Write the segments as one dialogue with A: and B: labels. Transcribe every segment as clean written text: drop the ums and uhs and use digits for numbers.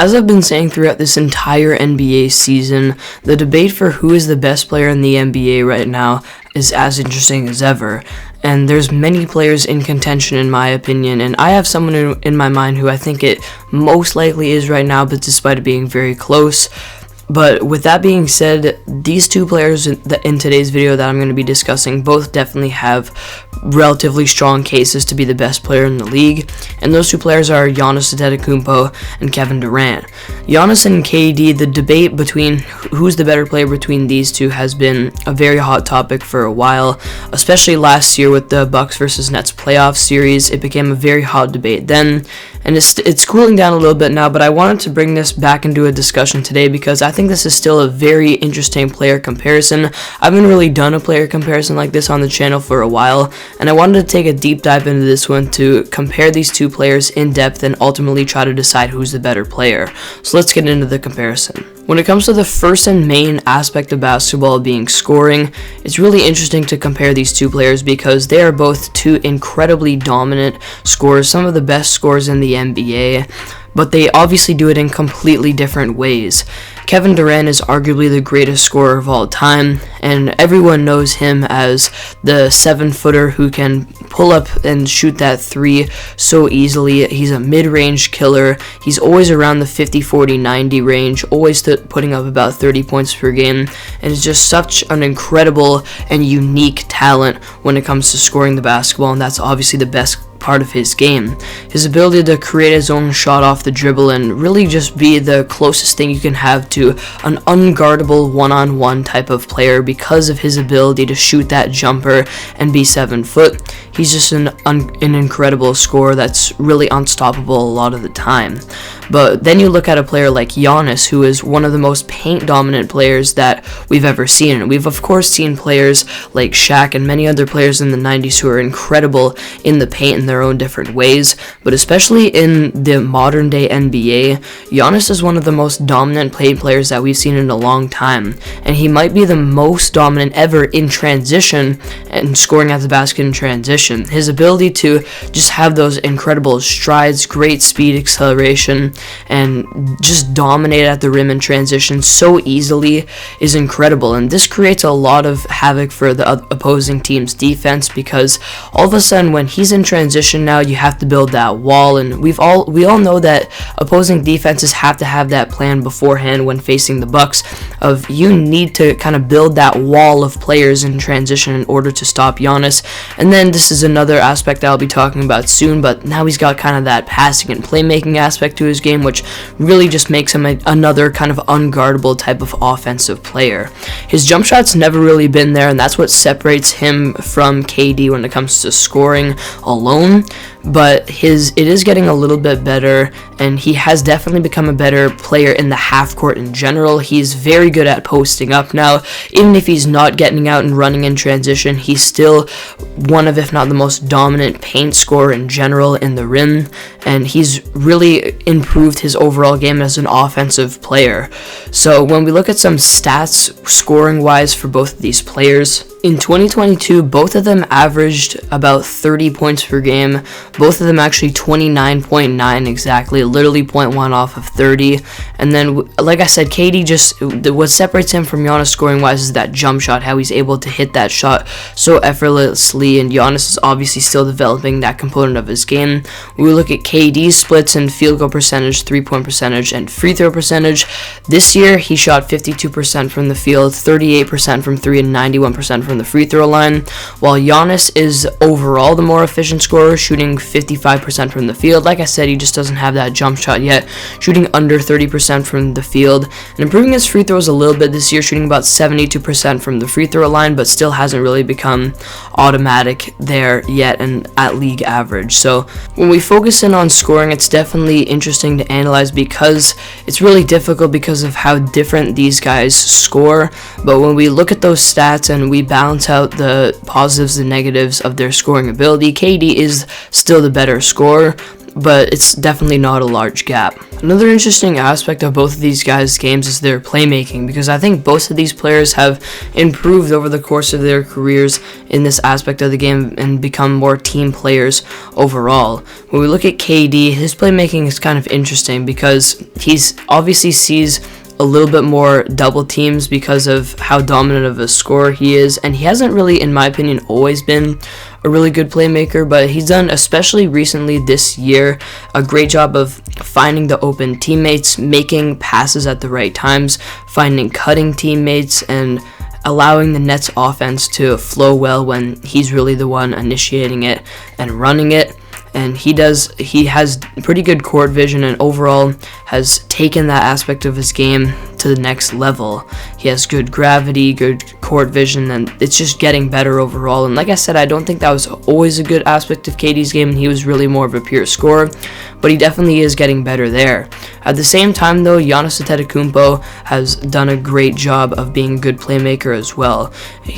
A: As I've been saying throughout this entire NBA season, the debate for who is the best player in the NBA right now is as interesting as ever. And there's many players in contention in my opinion, and I have someone in my mind who I think it most likely is right now, but despite it being very close. But with that being said, these two players in today's video that I'm going to be discussing both definitely have relatively strong cases to be the best player in the league, and those two players are Giannis Antetokounmpo and Kevin Durant. Giannis and KD, the debate between who's the better player between these two has been a very hot topic for a while, especially last year with the Bucks versus Nets playoff series. It became a very hot debate then, and it's cooling down a little bit now, but I wanted to bring this back into a discussion today because I think this is still a very interesting player comparison. I haven't really done a player comparison like this on the channel for a while, and I wanted to take a deep dive into this one to compare these two players in depth and ultimately try to decide who's the better player. So let's get into the comparison. When it comes to the first and main aspect of basketball being scoring, it's really interesting to compare these two players because they are both two incredibly dominant scorers, some of the best scorers in the NBA, but they obviously do it in completely different ways. Kevin Durant is arguably the greatest scorer of all time, and everyone knows him as the 7-footer who can pull up and shoot that three so easily. He's a mid-range killer. He's always around the 50, 40, 90 range, always putting up about 30 points per game, and is just such an incredible and unique talent when it comes to scoring the basketball, and that's obviously the best part of his game. His ability to create his own shot off the dribble and really just be the closest thing you can have to an unguardable one-on-one type of player because of his ability to shoot that jumper and be 7 foot. He's just an incredible scorer that's really unstoppable a lot of the time. But then you look at a player like Giannis, who is one of the most paint-dominant players that we've ever seen. And we've, of course, seen players like Shaq and many other players in the 90s who are incredible in the paint in their own different ways. But especially in the modern-day NBA, Giannis is one of the most dominant paint players that we've seen in a long time. And he might be the most dominant ever in transition and scoring at the basket in transition. His ability to just have those incredible strides, great speed, acceleration, and just dominate at the rim in transition so easily is incredible, and this creates a lot of havoc for the opposing team's defense because all of a sudden when he's in transition now you have to build that wall, and we all know that opposing defenses have to have that plan beforehand when facing the Bucks of you need to kind of build that wall of players in transition in order to stop Giannis. And then this is another aspect I'll be talking about soon, but now he's got kind of that passing and playmaking aspect to his game, which really just makes him another kind of unguardable type of offensive player. His jump shot's never really been there, and that's what separates him from KD when it comes to scoring alone, but it is getting a little bit better, and he has definitely become a better player in the half court in general. He's very good at posting up now. Even if he's not getting out and running in transition, he's still one of, if not the most dominant paint scorer in general in the rim, and he's really improved his overall game as an offensive player. So when we look at some stats scoring wise for both of these players, in 2022, both of them averaged about 30 points per game. Both of them actually 29.9 exactly, literally 0.1 off of 30. And then, like I said, KD what separates him from Giannis scoring wise is that jump shot, how he's able to hit that shot so effortlessly, and Giannis is obviously still developing that component of his game. When we look at KD's splits in field goal percentage, 3-point percentage, and free throw percentage, this year he shot 52% from the field, 38% from 3, and 91% from the free throw line, while Giannis is overall the more efficient scorer, shooting 55% from the field. Like I said, he just doesn't have that jump shot yet, shooting under 30% from the field, and improving his free throws a little bit this year, shooting about 72% from the free throw line, but still hasn't really become automatic there yet and at league average. So when we focus in on scoring, it's definitely interesting to analyze because it's really difficult because of how different these guys score. But when we look at those stats and we balance out the positives and negatives of their scoring ability, KD is still the better scorer. but it's definitely not a large gap. Another interesting aspect of both of these guys' games is their playmaking, because I think both of these players have improved over the course of their careers in this aspect of the game and become more team players overall. When we look at KD, his playmaking is kind of interesting because he's obviously sees a little bit more double teams because of how dominant of a scorer he is, and he hasn't really, in my opinion, always been a really good playmaker, but he's done, especially recently this year, a great job of finding the open teammates, making passes at the right times, finding cutting teammates, and allowing the Nets offense to flow well when he's really the one initiating it and running it. And he has pretty good court vision and overall has taken that aspect of his game to the next level. He has good gravity, good court vision, and it's just getting better overall. And like I said, I don't think that was always a good aspect of KD's game, and he was really more of a pure scorer, but he definitely is getting better there. At the same time, though, Giannis Antetokounmpo has done a great job of being a good playmaker as well.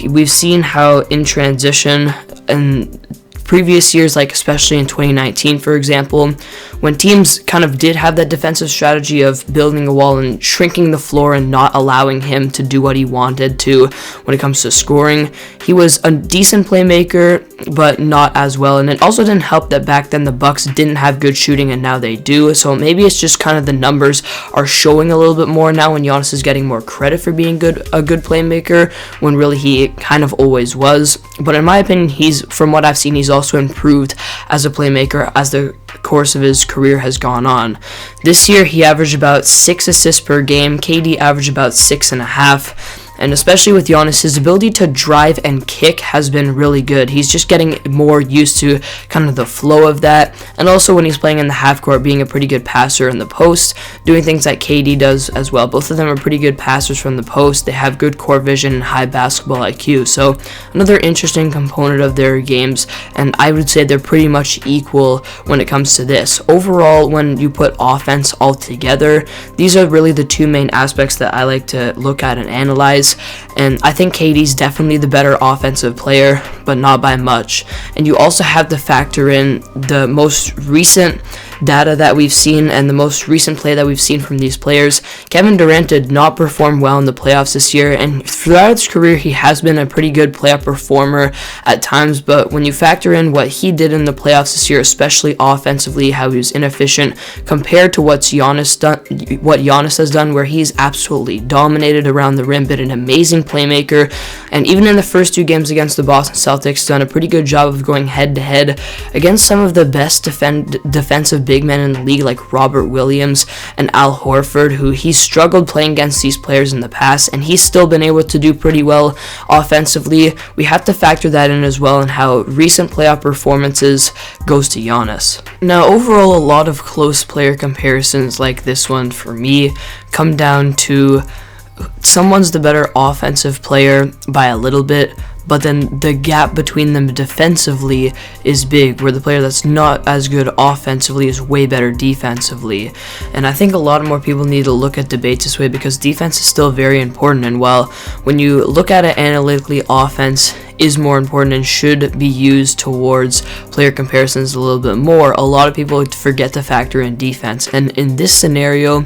A: We've seen how in transition and previous years, like especially in 2019, for example, when teams kind of did have that defensive strategy of building a wall and shrinking the floor and not allowing him to do what he wanted to when it comes to scoring, he was a decent playmaker, but not as well. And it also didn't help that back then the Bucks didn't have good shooting and now they do. So maybe it's just kind of the numbers are showing a little bit more now when Giannis is getting more credit for being a good playmaker when really he kind of always was. But in my opinion, from what I've seen, he's also improved as a playmaker as the course of his career has gone on. This year he averaged about 6 assists per game. KD averaged about 6.5. And especially with Giannis, his ability to drive and kick has been really good. He's just getting more used to kind of the flow of that. And also when he's playing in the half court, being a pretty good passer in the post, doing things that KD does as well. Both of them are pretty good passers from the post. They have good court vision and high basketball IQ. So another interesting component of their games. And I would say they're pretty much equal when it comes to this. Overall, when you put offense all together, these are really the two main aspects that I like to look at and analyze. And I think KD's definitely the better offensive player, but not by much. And you also have to factor in the most recent data that we've seen and the most recent play that we've seen from these players. Kevin Durant did not perform well in the playoffs this year, and throughout his career he has been a pretty good playoff performer at times, but when you factor in what he did in the playoffs this year, especially offensively, how he was inefficient compared to what Giannis has done, where he's absolutely dominated around the rim, been an amazing playmaker, and even in the first 2 games against the Boston Celtics, done a pretty good job of going head-to-head against some of the best defensive big men in the league, like Robert Williams and Al Horford, who he's struggled playing against these players in the past, and he's still been able to do pretty well offensively. We have to factor that in as well, and how recent playoff performances goes to Giannis. Now, overall, a lot of close player comparisons like this one for me come down to someone's the better offensive player by a little bit, but then the gap between them defensively is big, where the player that's not as good offensively is way better defensively. And I think a lot more people need to look at debates this way, because defense is still very important. And while when you look at it analytically, offense is more important and should be used towards player comparisons a little bit more, a lot of people forget to factor in defense. And in this scenario,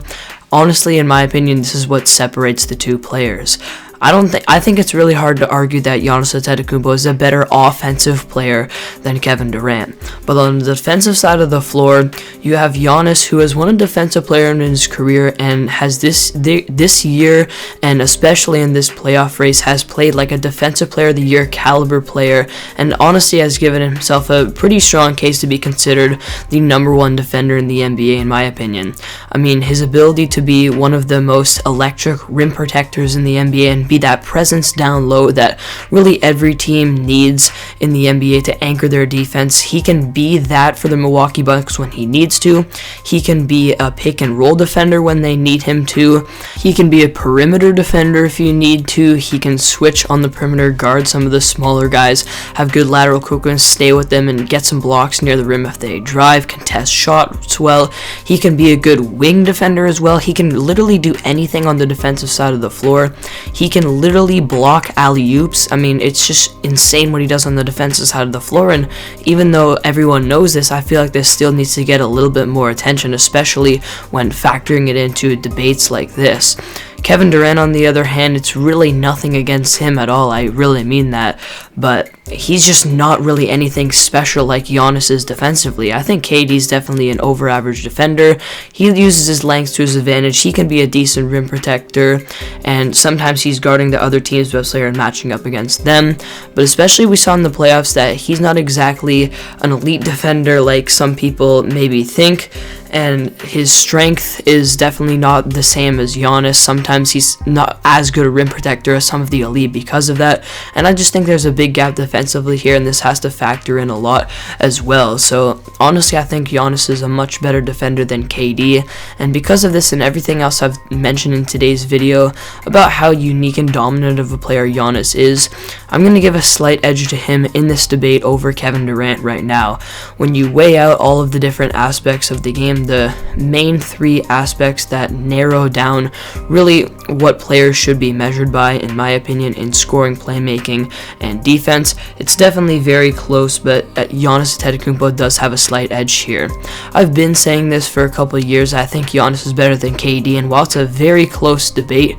A: honestly, in my opinion, this is what separates the two players. I think it's really hard to argue that Giannis Antetokounmpo is a better offensive player than Kevin Durant. But on the defensive side of the floor, you have Giannis, who has won a defensive player in his career and has this year, and especially in this playoff race, has played like a defensive player of the year caliber player, and honestly has given himself a pretty strong case to be considered the number 1 defender in the NBA, in my opinion. I mean, his ability to be one of the most electric rim protectors in the NBA and be that presence down low that really every team needs in the NBA to anchor their defense. He can be that for the Milwaukee Bucks when he needs to. He can be a pick and roll defender when they need him to. He can be a perimeter defender if you need to. He can switch on the perimeter, guard some of the smaller guys, have good lateral quickness, stay with them, and get some blocks near the rim if they drive, contest shots well. He can be a good wing defender as well. He can literally do anything on the defensive side of the floor. He can can literally block alley-oops. I mean, it's just insane what he does on the defensive side of the floor, and even though everyone knows this, I feel like this still needs to get a little bit more attention, especially when factoring it into debates like this. Kevin Durant, on the other hand, it's really nothing against him at all, I really mean that, but he's just not really anything special like Giannis is defensively. I think KD's definitely an over-average defender. He uses his length to his advantage. He can be a decent rim protector, and sometimes he's guarding the other team's best player and matching up against them, but especially we saw in the playoffs that he's not exactly an elite defender like some people maybe think, and his strength is definitely not the same as Giannis. Sometimes he's not as good a rim protector as some of the elite because of that, and I just think there's a big gap defensively here, and this has to factor in a lot as well. So honestly, I think Giannis is a much better defender than KD, and because of this and everything else I've mentioned in today's video about how unique and dominant of a player Giannis is, I'm going to give a slight edge to him in this debate over Kevin Durant right now. When you weigh out all of the different aspects of the game, the main three aspects that narrow down really what players should be measured by, in my opinion, in scoring, playmaking, and defense, it's definitely very close, but Giannis Antetokounmpo does have a slight edge here. I've been saying this for a couple of years. I think Giannis is better than KD, and while it's a very close debate,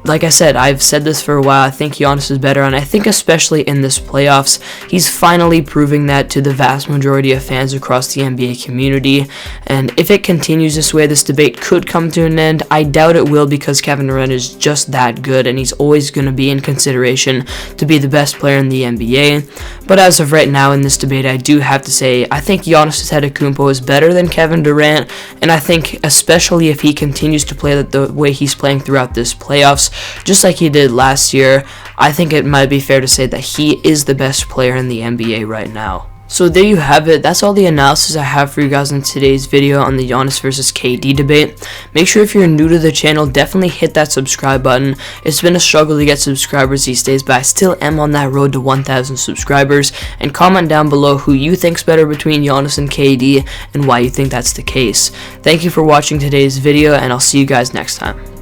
A: like I said, I've said this for a while, I think Giannis is better, and I think especially in this playoffs, he's finally proving that to the vast majority of fans across the NBA community, and if it continues this way, this debate could come to an end. I doubt it will, because Kevin Durant is just that good, and he's always going to be in consideration to be the best player in the NBA, but as of right now in this debate, I do have to say, I think Giannis Antetokounmpo is better than Kevin Durant, and I think especially if he continues to play the way he's playing throughout this playoffs, just like he did last year, I think it might be fair to say that he is the best player in the NBA right now. So there you have it. That's all the analysis I have for you guys in today's video on the Giannis versus KD debate. Make sure if you're new to the channel, definitely hit that subscribe button. It's been a struggle to get subscribers these days, but I still am on that road to 1,000 subscribers. And comment down below who you think's better between Giannis and KD and why you think that's the case. Thank you for watching today's video, and I'll see you guys next time.